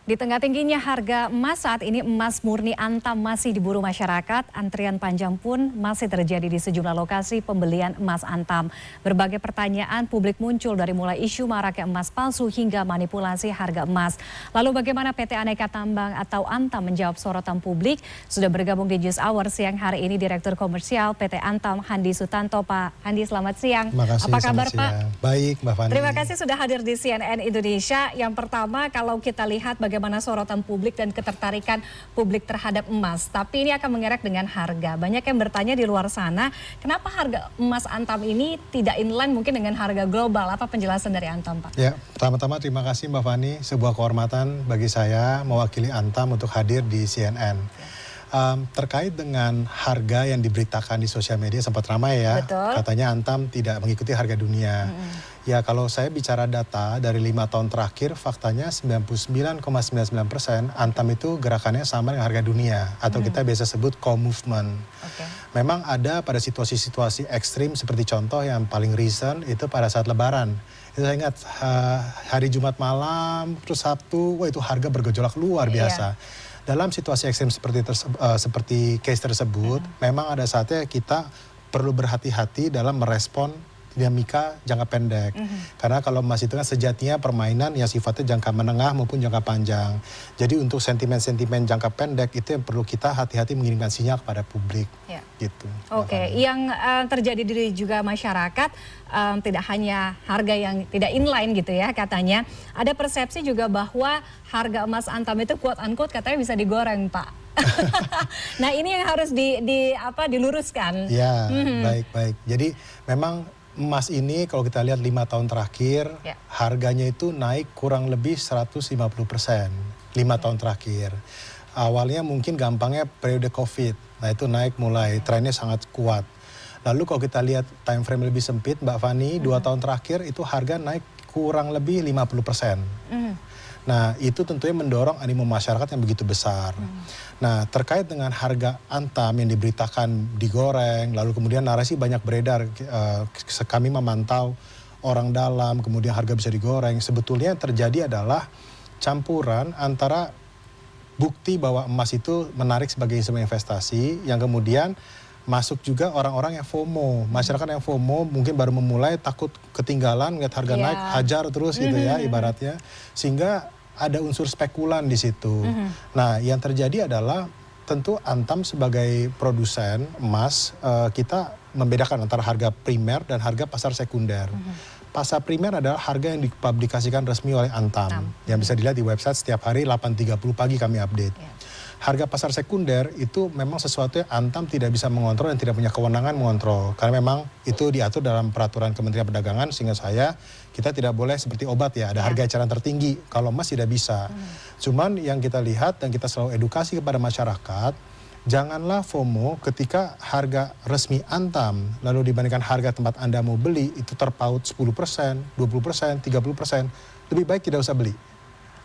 Di tengah tingginya harga emas saat ini emas murni Antam masih diburu masyarakat. Antrian panjang pun masih terjadi di sejumlah lokasi pembelian emas Antam. Berbagai pertanyaan publik muncul dari mulai isu maraknya emas palsu hingga manipulasi harga emas. Lalu bagaimana PT Aneka Tambang atau Antam menjawab sorotan publik? Sudah bergabung di News Hour siang hari ini Direktur Komersial PT Antam Handi Sutanto. Pak Handi, selamat siang. Terima kasih, apa kabar Pak? Baik Mbak Fani. Terima kasih sudah hadir di CNN Indonesia. Yang pertama kalau kita lihat bagaimana sorotan publik dan ketertarikan publik terhadap emas. Tapi ini akan mengerek dengan harga. Banyak yang bertanya di luar sana, kenapa harga emas Antam ini tidak inline mungkin dengan harga global? Apa penjelasan dari Antam, Pak? Ya, pertama-tama terima kasih Mbak Fani. Sebuah kehormatan bagi saya mewakili Antam untuk hadir di CNN. Terkait dengan harga yang diberitakan di sosial media sempat ramai ya. Betul. Katanya Antam tidak mengikuti harga dunia. Ya kalau saya bicara data dari 5 tahun terakhir, faktanya 99,99% Antam itu gerakannya sama dengan harga dunia. Atau kita biasa sebut co-movement. Memang ada pada situasi-situasi ekstrim seperti contoh yang paling recent itu pada saat Lebaran. Itu saya ingat hari Jumat malam, terus Sabtu, wah itu harga bergejolak luar biasa. Dalam situasi ekstrim seperti case tersebut, memang ada saatnya kita perlu berhati-hati dalam merespon dinamika jangka pendek. Karena kalau emas itu kan sejatinya permainan yang sifatnya jangka menengah maupun jangka panjang. Jadi untuk sentimen-sentimen jangka pendek itu yang perlu kita hati-hati mengirimkan sinyal kepada publik. Gitu. Yang terjadi di juga masyarakat tidak hanya harga yang tidak inline gitu ya katanya. Ada persepsi juga bahwa harga emas Antam itu quote unquote katanya bisa digoreng, Pak. Nah ini yang harus diluruskan. Ya, baik-baik. Jadi memang emas ini kalau kita lihat 5 tahun terakhir, harganya itu naik kurang lebih 150%. 5 tahun terakhir. Awalnya mungkin gampangnya periode COVID. Nah itu naik mulai, trennya sangat kuat. Lalu kalau kita lihat time frame lebih sempit, Mbak Fani, 2 tahun terakhir itu harga naik kurang lebih 50%. Nah itu tentunya mendorong animo masyarakat yang begitu besar. Nah terkait dengan harga Antam yang diberitakan digoreng, lalu kemudian narasi banyak beredar, kami memantau orang dalam, kemudian harga bisa digoreng. Sebetulnya yang terjadi adalah campuran antara bukti bahwa emas itu menarik sebagai instrumen investasi, yang kemudian masuk juga orang-orang yang FOMO. Masyarakat yang FOMO mungkin baru memulai takut ketinggalan, ngeliat harga naik, hajar terus gitu ya ibaratnya. Sehingga ada unsur spekulan di situ. Nah yang terjadi adalah tentu Antam sebagai produsen emas, kita membedakan antara harga primer dan harga pasar sekunder. Pasar primer adalah harga yang dipublikasikan resmi oleh Antam. Yang bisa dilihat di website setiap hari 8.30 pagi kami update. Harga pasar sekunder itu memang sesuatu yang Antam tidak bisa mengontrol dan tidak punya kewenangan mengontrol. Karena memang itu diatur dalam peraturan Kementerian Perdagangan, sehingga kita tidak boleh seperti obat ya, ada harga eceran tertinggi. Kalau emas tidak bisa. Cuman yang kita lihat dan kita selalu edukasi kepada masyarakat, janganlah FOMO ketika harga resmi Antam lalu dibandingkan harga tempat Anda mau beli itu terpaut 10%, 20%, 30%. Lebih baik tidak usah beli.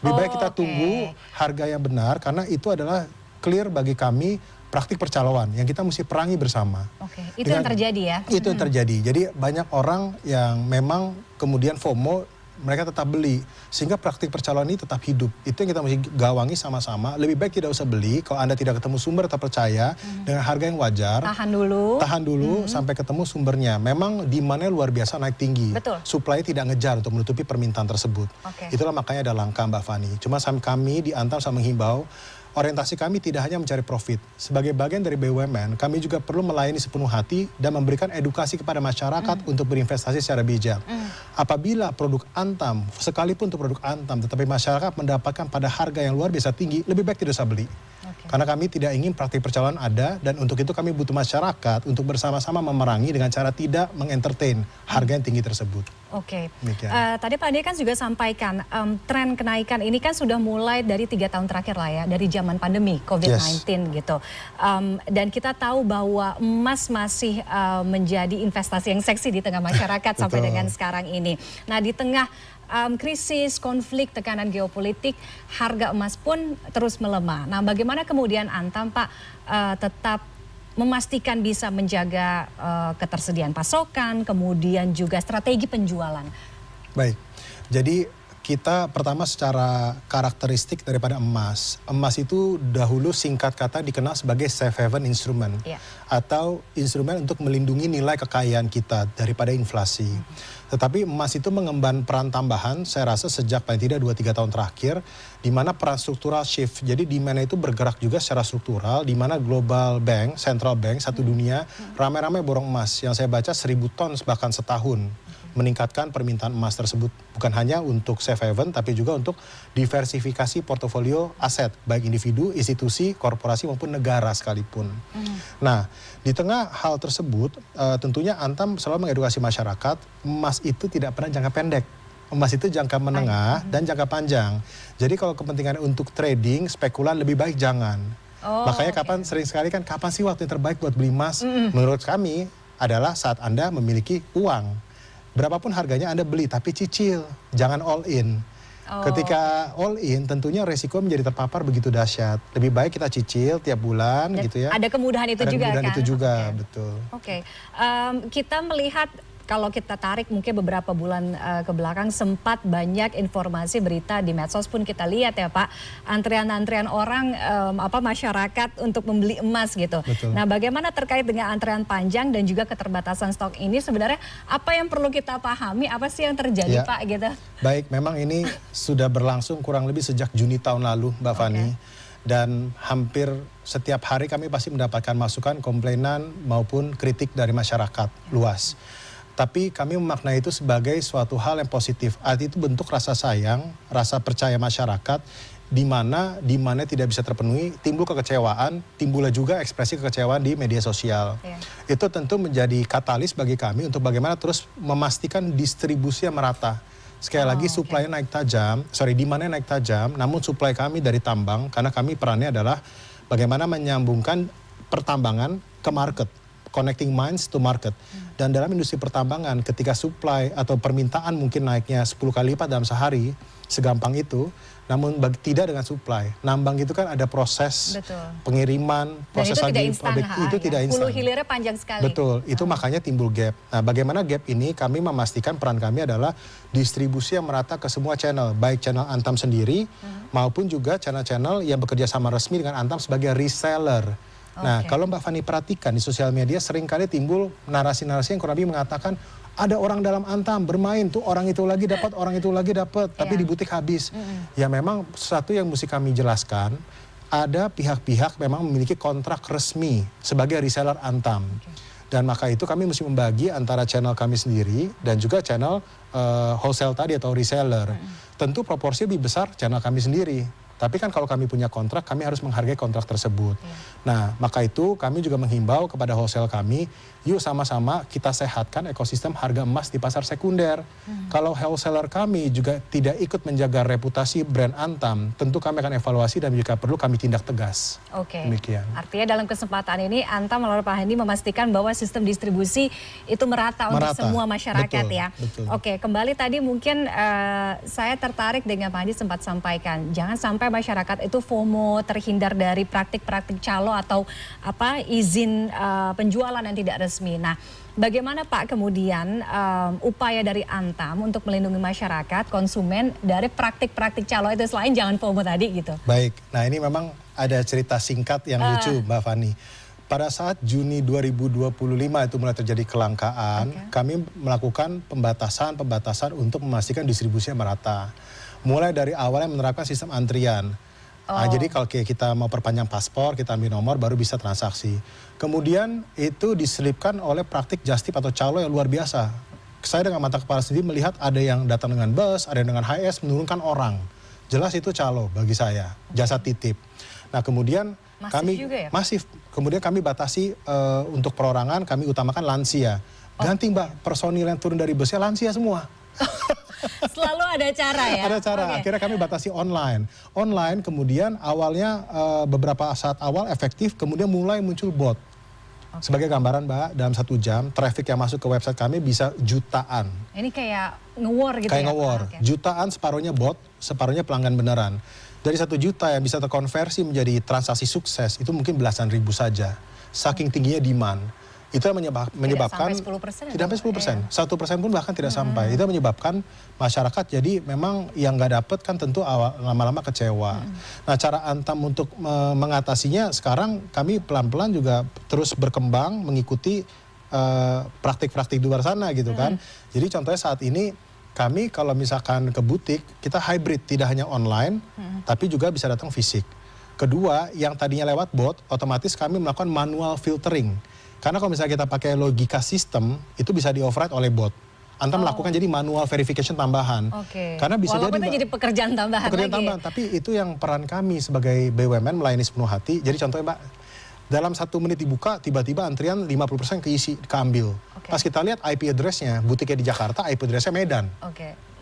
Lebih baik kita tunggu harga yang benar, karena itu adalah clear bagi kami praktik percaloan yang kita mesti perangi bersama. Itu yang terjadi ya? Itu yang terjadi. Jadi banyak orang yang memang kemudian FOMO, mereka tetap beli. Sehingga praktik percaloan ini tetap hidup. Itu yang kita mesti gawangi sama-sama. Lebih baik tidak usah beli, kalau Anda tidak ketemu sumber tetap percaya dengan harga yang wajar. Tahan dulu sampai ketemu sumbernya. Memang demand-nya luar biasa naik tinggi. Supply tidak ngejar untuk menutupi permintaan tersebut. Itulah makanya ada langkah Mbak Fani. Cuma kami di Antam sama menghimbau, orientasi kami tidak hanya mencari profit. Sebagai bagian dari BUMN, kami juga perlu melayani sepenuh hati dan memberikan edukasi kepada masyarakat untuk berinvestasi secara bijak. Apabila produk Antam, sekalipun untuk produk Antam, tetapi masyarakat mendapatkan pada harga yang luar biasa tinggi, lebih baik tidak usah beli. Karena kami tidak ingin praktik percaloan ada, dan untuk itu kami butuh masyarakat untuk bersama-sama memerangi dengan cara tidak mengentertain harga yang tinggi tersebut. Tadi Pak Ade kan juga sampaikan tren kenaikan ini kan sudah mulai dari 3 tahun terakhir lah ya, dari zaman pandemi COVID-19 gitu. Dan kita tahu bahwa emas masih menjadi investasi yang seksi di tengah masyarakat sampai dengan sekarang ini. Nah di tengah krisis, konflik, tekanan geopolitik, harga emas pun terus melemah. Nah bagaimana kemudian Antam Pak tetap memastikan bisa menjaga ketersediaan pasokan, kemudian juga strategi penjualan? Baik, jadi Kita pertama secara karakteristik daripada emas. Emas itu dahulu singkat kata dikenal sebagai safe haven instrument. Atau instrumen untuk melindungi nilai kekayaan kita daripada inflasi. Tetapi emas itu mengemban peran tambahan, saya rasa sejak paling tidak 2-3 tahun terakhir, di mana peran struktural shift. Jadi demand itu bergerak juga secara struktural, di mana global bank, central bank, satu dunia, ramai-ramai borong emas. Yang saya baca 1.000 ton bahkan setahun. Meningkatkan permintaan emas tersebut. Bukan hanya untuk safe haven, tapi juga untuk diversifikasi portofolio aset. Baik individu, institusi, korporasi maupun negara sekalipun. Nah, di tengah hal tersebut, tentunya Antam selalu mengedukasi masyarakat, emas itu tidak pernah jangka pendek. Emas itu jangka menengah dan jangka panjang. Jadi kalau kepentingan untuk trading, spekulan lebih baik jangan. Makanya sering sekali kan, kapan sih waktu yang terbaik buat beli emas? Menurut kami adalah saat Anda memiliki uang. Berapapun harganya Anda beli, tapi cicil, jangan all in. Ketika all in, tentunya resiko menjadi terpapar begitu dahsyat. Lebih baik kita cicil tiap bulan, gitu ya. Ada kemudahan itu juga kan? Ada kemudahan itu juga, betul. Kita melihat, kalau kita tarik mungkin beberapa bulan ke belakang, sempat banyak informasi berita di medsos pun kita lihat ya Pak, antrian-antrian orang, masyarakat untuk membeli emas gitu. Betul. Nah, bagaimana terkait dengan antrian panjang dan juga keterbatasan stok ini, sebenarnya apa yang perlu kita pahami, apa sih yang terjadi Pak gitu? Baik, memang ini sudah berlangsung kurang lebih sejak Juni tahun lalu Mbak Fani. Dan hampir setiap hari kami pasti mendapatkan masukan, komplainan maupun kritik dari masyarakat luas. Tapi kami memaknai itu sebagai suatu hal yang positif. Arti itu bentuk rasa sayang, rasa percaya masyarakat, di mana tidak bisa terpenuhi, timbul kekecewaan, timbullah juga ekspresi kekecewaan di media sosial. Itu tentu menjadi katalis bagi kami untuk bagaimana terus memastikan distribusi yang merata. Sekali lagi supply-nya naik tajam, demand-nya naik tajam, namun supply kami dari tambang, karena kami perannya adalah bagaimana menyambungkan pertambangan ke market. Connecting mines to market. Dan dalam industri pertambangan ketika supply atau permintaan mungkin naiknya 10 kali lipat dalam sehari, segampang itu, namun tidak dengan supply. Nambang itu kan ada proses pengiriman, proses lagi itu tidak instan. Hulu hilirnya panjang sekali. Betul, itu makanya timbul gap. Nah, bagaimana gap ini kami memastikan peran kami adalah distribusi yang merata ke semua channel, baik channel Antam sendiri maupun juga channel-channel yang bekerja sama resmi dengan Antam sebagai reseller. Nah, kalau Mbak Fani perhatikan di sosial media seringkali timbul narasi-narasi yang kurang lebih mengatakan ada orang dalam Antam bermain tuh, orang itu lagi dapat, orang itu lagi dapat, tapi di butik habis. Ya memang sesuatu yang mesti kami jelaskan, ada pihak-pihak memang memiliki kontrak resmi sebagai reseller Antam. Dan maka itu kami mesti membagi antara channel kami sendiri dan juga channel wholesale tadi atau reseller. Tentu proporsi lebih besar channel kami sendiri. Tapi kan kalau kami punya kontrak, kami harus menghargai kontrak tersebut. Nah, maka itu kami juga menghimbau kepada wholesale kami, yuk sama-sama kita sehatkan ekosistem harga emas di pasar sekunder. Kalau wholesaler kami juga tidak ikut menjaga reputasi brand Antam, tentu kami akan evaluasi dan jika perlu kami tindak tegas. Demikian. Artinya dalam kesempatan ini Antam melalui Pak Hendy memastikan bahwa sistem distribusi itu merata untuk semua masyarakat ya. Betul. Kembali tadi mungkin saya tertarik dengan Pak Hendy sempat sampaikan, jangan sampai masyarakat itu FOMO, terhindar dari praktik-praktik calo atau izin penjualan yang tidak resmi. Nah, bagaimana Pak kemudian upaya dari Antam untuk melindungi masyarakat, konsumen dari praktik-praktik calo itu selain jangan FOMO tadi gitu? Baik, nah ini memang ada cerita singkat yang lucu Mbak Fani. Pada saat Juni 2025 itu mulai terjadi kelangkaan, kami melakukan pembatasan untuk memastikan distribusinya merata. Mulai dari awalnya menerapkan sistem antrian. Nah, jadi kalau kita mau perpanjang paspor, kita ambil nomor baru bisa transaksi. Kemudian itu diselipkan oleh praktik just tip atau calo yang luar biasa. Saya dengan mata kepala sendiri melihat ada yang datang dengan bus, ada yang dengan HS menurunkan orang. Jelas itu calo bagi saya, jasa titip. Nah, kemudian masif. Kemudian kami batasi untuk perorangan, kami utamakan lansia. Ganti Mbak, personil yang turun dari busnya lansia semua. Selalu ada cara ya? Ada cara, akhirnya kami batasi online. Online kemudian awalnya beberapa saat awal efektif, kemudian mulai muncul bot. Sebagai gambaran Mbak, dalam 1 jam traffic yang masuk ke website kami bisa jutaan. Ini kayak nge-war gitu kayak nge-war, jutaan, separuhnya bot, separuhnya pelanggan beneran. Dari 1 juta yang bisa terkonversi menjadi transaksi sukses, itu mungkin belasan ribu saja. Saking tingginya demand. Itu yang menyebabkan tidak sampai 10%, 1% pun bahkan tidak sampai. Itu menyebabkan masyarakat jadi memang yang nggak dapet kan tentu lama-lama kecewa. Nah, cara Antam untuk mengatasinya sekarang kami pelan-pelan juga terus berkembang mengikuti praktik-praktik di luar sana gitu kan. Jadi contohnya saat ini kami kalau misalkan ke butik kita hybrid, tidak hanya online tapi juga bisa datang fisik. Kedua, yang tadinya lewat bot, otomatis kami melakukan manual filtering. Karena kalau misalnya kita pakai logika sistem, itu bisa di-override oleh bot. Antam melakukan jadi manual verification tambahan. Karena bisa jadi pekerjaan tambahan lagi. Tapi itu yang peran kami sebagai BUMN melayani sepenuh hati. Jadi contohnya Mbak, dalam 1 menit dibuka, tiba-tiba antrian 50% keambil. Pas kita lihat IP address-nya, butiknya di Jakarta, IP address-nya Medan.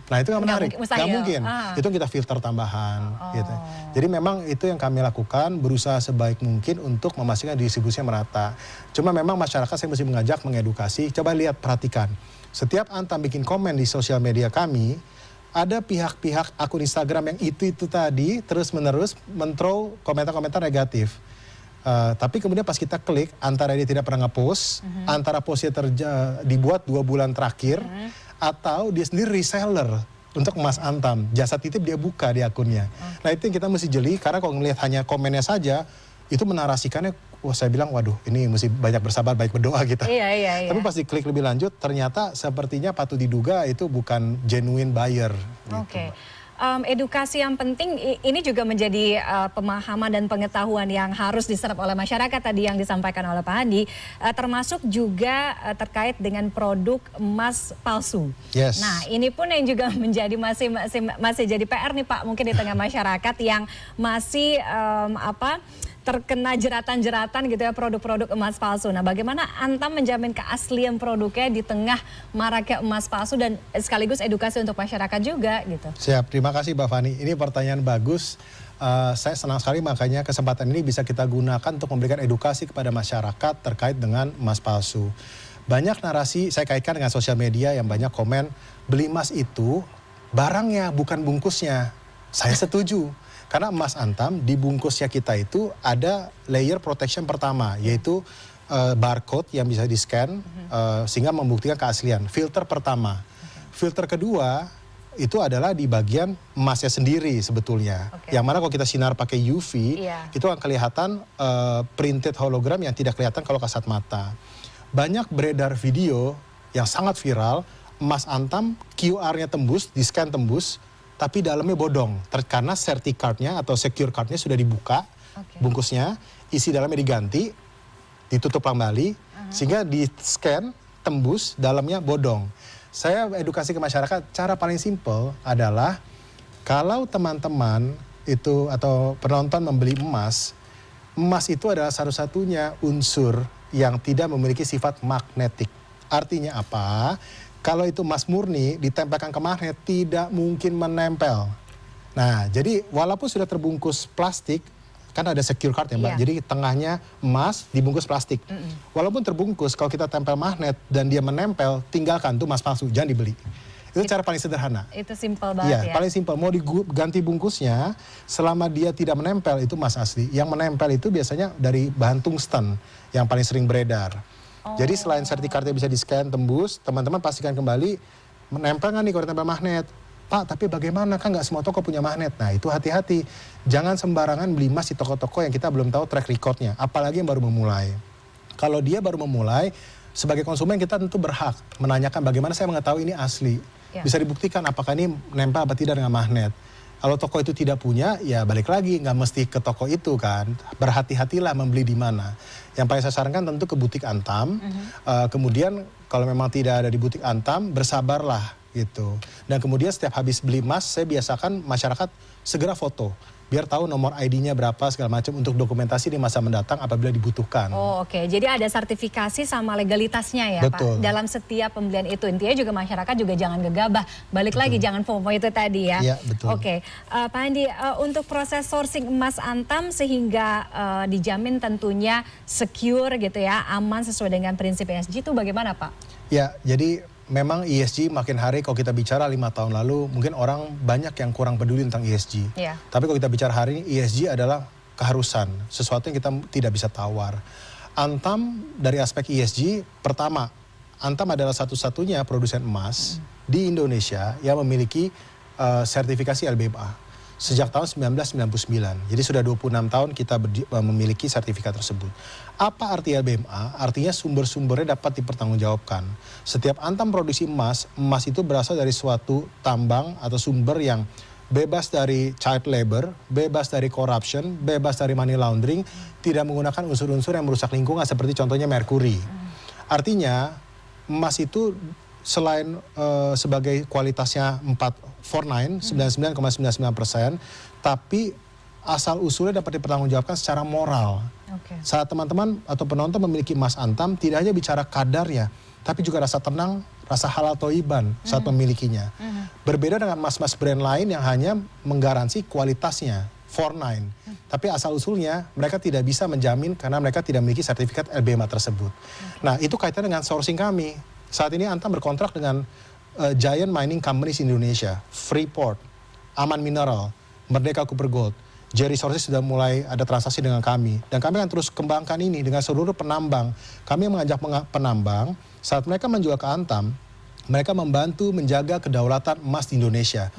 Nah itu yang menarik, nggak mungkin. Itu kita filter tambahan. Gitu. Jadi memang itu yang kami lakukan, berusaha sebaik mungkin untuk memastikan distribusinya merata. Cuma memang masyarakat saya mesti mengajak, mengedukasi, coba lihat, perhatikan. Setiap Antam bikin komen di sosial media kami, ada pihak-pihak akun Instagram yang itu tadi terus-menerus men-throw komentar-komentar negatif. Tapi kemudian pas kita klik, antara dia tidak pernah nge-post, antara postnya dibuat 2 bulan terakhir, atau dia sendiri reseller untuk emas Antam. Jasa titip dia buka di akunnya. Nah itu yang kita mesti jeli, karena kalau ngelihat hanya komennya saja, itu menarasikannya, wah saya bilang waduh ini mesti banyak bersabar, baik berdoa kita. Iya. Tapi pas diklik lebih lanjut, ternyata sepertinya patut diduga itu bukan genuine buyer. Gitu. Edukasi yang penting ini juga menjadi pemahaman dan pengetahuan yang harus diserap oleh masyarakat tadi yang disampaikan oleh Pak Handi, termasuk juga terkait dengan produk emas palsu. Nah ini pun yang juga menjadi masih jadi PR nih Pak, mungkin di tengah masyarakat yang masih terkena jeratan-jeratan gitu ya produk-produk emas palsu. Nah bagaimana Antam menjamin keaslian produknya di tengah maraknya emas palsu dan sekaligus edukasi untuk masyarakat juga gitu. Siap, terima kasih Mbak Fani. Ini pertanyaan bagus. Saya senang sekali makanya kesempatan ini bisa kita gunakan untuk memberikan edukasi kepada masyarakat terkait dengan emas palsu. Banyak narasi saya kaitkan dengan sosial media yang banyak komen, beli emas itu barangnya bukan bungkusnya. Saya setuju. Karena emas Antam di bungkusnya kita itu ada layer protection pertama, yaitu barcode yang bisa di-scan sehingga membuktikan keaslian. Filter pertama. Filter kedua itu adalah di bagian emasnya sendiri sebetulnya. Yang mana kalau kita sinar pakai UV, itu akan kelihatan printed hologram yang tidak kelihatan kalau kasat mata. Banyak beredar video yang sangat viral, emas Antam QR-nya tembus, di-scan tembus, tapi dalamnya bodong, karena certicardnya atau secure cardnya sudah dibuka, bungkusnya, isi dalamnya diganti, ditutup kembali, sehingga di-scan, tembus, dalamnya bodong. Saya edukasi ke masyarakat, cara paling simpel adalah, kalau teman-teman itu atau penonton membeli emas, emas itu adalah satu-satunya unsur yang tidak memiliki sifat magnetik. Artinya apa? Kalau itu emas murni ditempelkan ke magnet tidak mungkin menempel. Nah, jadi walaupun sudah terbungkus plastik, kan ada secure card ya Mbak. Jadi tengahnya emas dibungkus plastik. Walaupun terbungkus, kalau kita tempel magnet dan dia menempel, tinggalkan tuh emas palsu, jangan dibeli. Itu cara paling sederhana. Itu simpel banget ya. Paling simpel. Mau diganti bungkusnya, selama dia tidak menempel itu emas asli. Yang menempel itu biasanya dari bahan tungsten yang paling sering beredar. Jadi selain sertifikatnya bisa di-scan tembus, teman-teman pastikan kembali menempel nggak nih kalau ditempel magnet. Pak, tapi bagaimana kan nggak semua toko punya magnet. Nah itu hati-hati, jangan sembarangan beli emas di toko-toko yang kita belum tahu track recordnya, apalagi yang baru memulai. Kalau dia baru memulai, sebagai konsumen kita tentu berhak menanyakan bagaimana saya mengetahui ini asli. Bisa dibuktikan apakah ini nempel apa tidak dengan magnet. Kalau toko itu tidak punya, ya balik lagi, nggak mesti ke toko itu kan. Berhati-hatilah membeli di mana. Yang paling saya sarankan tentu ke butik Antam. Kemudian kalau memang tidak ada di butik Antam, bersabarlah gitu. Dan kemudian setiap habis beli emas, saya biasakan masyarakat segera foto. Biar tahu nomor ID-nya berapa segala macam untuk dokumentasi di masa mendatang apabila dibutuhkan. Oke. Jadi ada sertifikasi sama legalitasnya ya Pak dalam setiap pembelian itu. Intinya juga masyarakat juga jangan gegabah. Balik lagi jangan FOMO itu tadi ya. Iya betul. Oke. Pak Handi, untuk proses sourcing emas Antam sehingga dijamin tentunya secure gitu ya, aman sesuai dengan prinsip ESG itu bagaimana Pak? Ya, jadi memang ESG makin hari kalau kita bicara 5 tahun lalu mungkin orang banyak yang kurang peduli tentang ESG. Tapi kalau kita bicara hari ini ESG adalah keharusan, sesuatu yang kita tidak bisa tawar. Antam dari aspek ESG, pertama, Antam adalah satu-satunya produsen emas di Indonesia yang memiliki sertifikasi LBMA sejak tahun 1999. Jadi sudah 26 tahun kita memiliki sertifikat tersebut. Apa arti LBMA? Artinya sumber-sumbernya dapat dipertanggungjawabkan. Setiap Antam produksi emas, emas itu berasal dari suatu tambang atau sumber yang bebas dari child labor, bebas dari corruption, bebas dari money laundering, tidak menggunakan unsur-unsur yang merusak lingkungan seperti contohnya merkuri. Artinya emas itu selain sebagai kualitasnya 99,99%, tapi asal usulnya dapat dipertanggungjawabkan secara moral. Saat teman-teman atau penonton memiliki emas Antam, tidak hanya bicara kadarnya, tapi juga rasa tenang, rasa halal toiban saat memilikinya. Berbeda dengan emas-emas brand lain yang hanya menggaransi kualitasnya, 49. Tapi asal usulnya mereka tidak bisa menjamin karena mereka tidak memiliki sertifikat LBMA tersebut. Nah, itu kaitan dengan sourcing kami. Saat ini Antam berkontrak dengan giant mining companies Indonesia, Freeport, Aman Mineral, Merdeka Copper Gold. J Resources sudah mulai ada transaksi dengan kami. Dan kami akan terus kembangkan ini dengan seluruh penambang. Kami mengajak penambang, saat mereka menjual ke Antam, mereka membantu menjaga kedaulatan emas di Indonesia.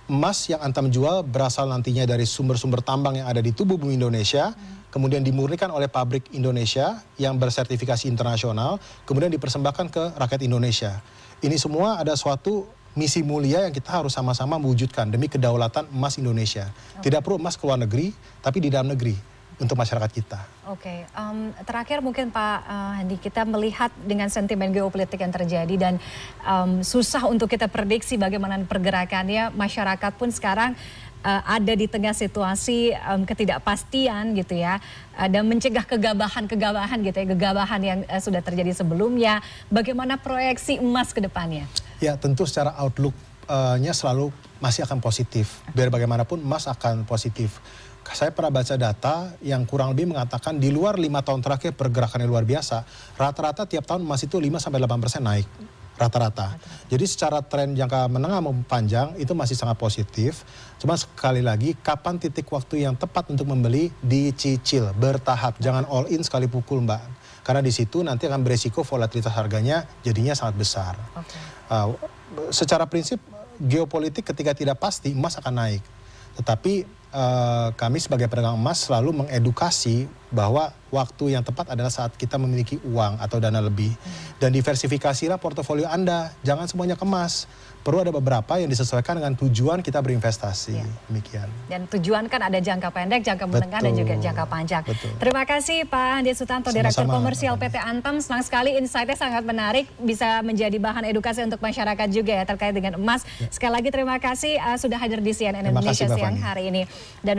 Emas yang Antam jual berasal nantinya dari sumber-sumber tambang yang ada di tubuh bumi Indonesia, kemudian dimurnikan oleh pabrik Indonesia yang bersertifikasi internasional, kemudian dipersembahkan ke rakyat Indonesia. Ini semua ada suatu misi mulia yang kita harus sama-sama mewujudkan demi kedaulatan emas Indonesia. Tidak perlu emas ke luar negeri, tapi di dalam negeri untuk masyarakat kita. Terakhir mungkin Pak Handi, kita melihat dengan sentimen geopolitik yang terjadi dan susah untuk kita prediksi bagaimana pergerakannya. Masyarakat pun sekarang ada di tengah situasi ketidakpastian gitu ya, dan mencegah kegabahan gitu ya, kegabahan yang sudah terjadi sebelumnya. Bagaimana proyeksi emas ke depannya? Ya, tentu secara outlook-nya selalu masih akan positif. Biar bagaimanapun emas akan positif. Saya pernah baca data yang kurang lebih mengatakan di luar 5 tahun terakhir pergerakannya luar biasa. Rata-rata tiap tahun emas itu 5-8% naik. Rata-rata. Jadi secara tren jangka menengah maupun panjang itu masih sangat positif. Cuma sekali lagi, kapan titik waktu yang tepat untuk membeli? Dicicil, bertahap. Jangan all in sekali pukul, Mbak. Karena di situ nanti akan beresiko volatilitas harganya jadinya sangat besar. Secara prinsip, geopolitik ketika tidak pasti, emas akan naik. Tetapi kami sebagai pedagang emas selalu mengedukasi bahwa waktu yang tepat adalah saat kita memiliki uang atau dana lebih. Dan diversifikasilah portofolio Anda, jangan semuanya ke emas. Perlu ada beberapa yang disesuaikan dengan tujuan kita berinvestasi. Demikian. Dan tujuan kan ada jangka pendek, jangka menengah, dan juga jangka panjang. Terima kasih Pak Handi Sutanto, Direktur Komersial PT Antam. Senang sekali, insight-nya sangat menarik, bisa menjadi bahan edukasi untuk masyarakat juga ya terkait dengan emas. Sekali lagi terima kasih sudah hadir di CNN Indonesia siang hari ini. Dan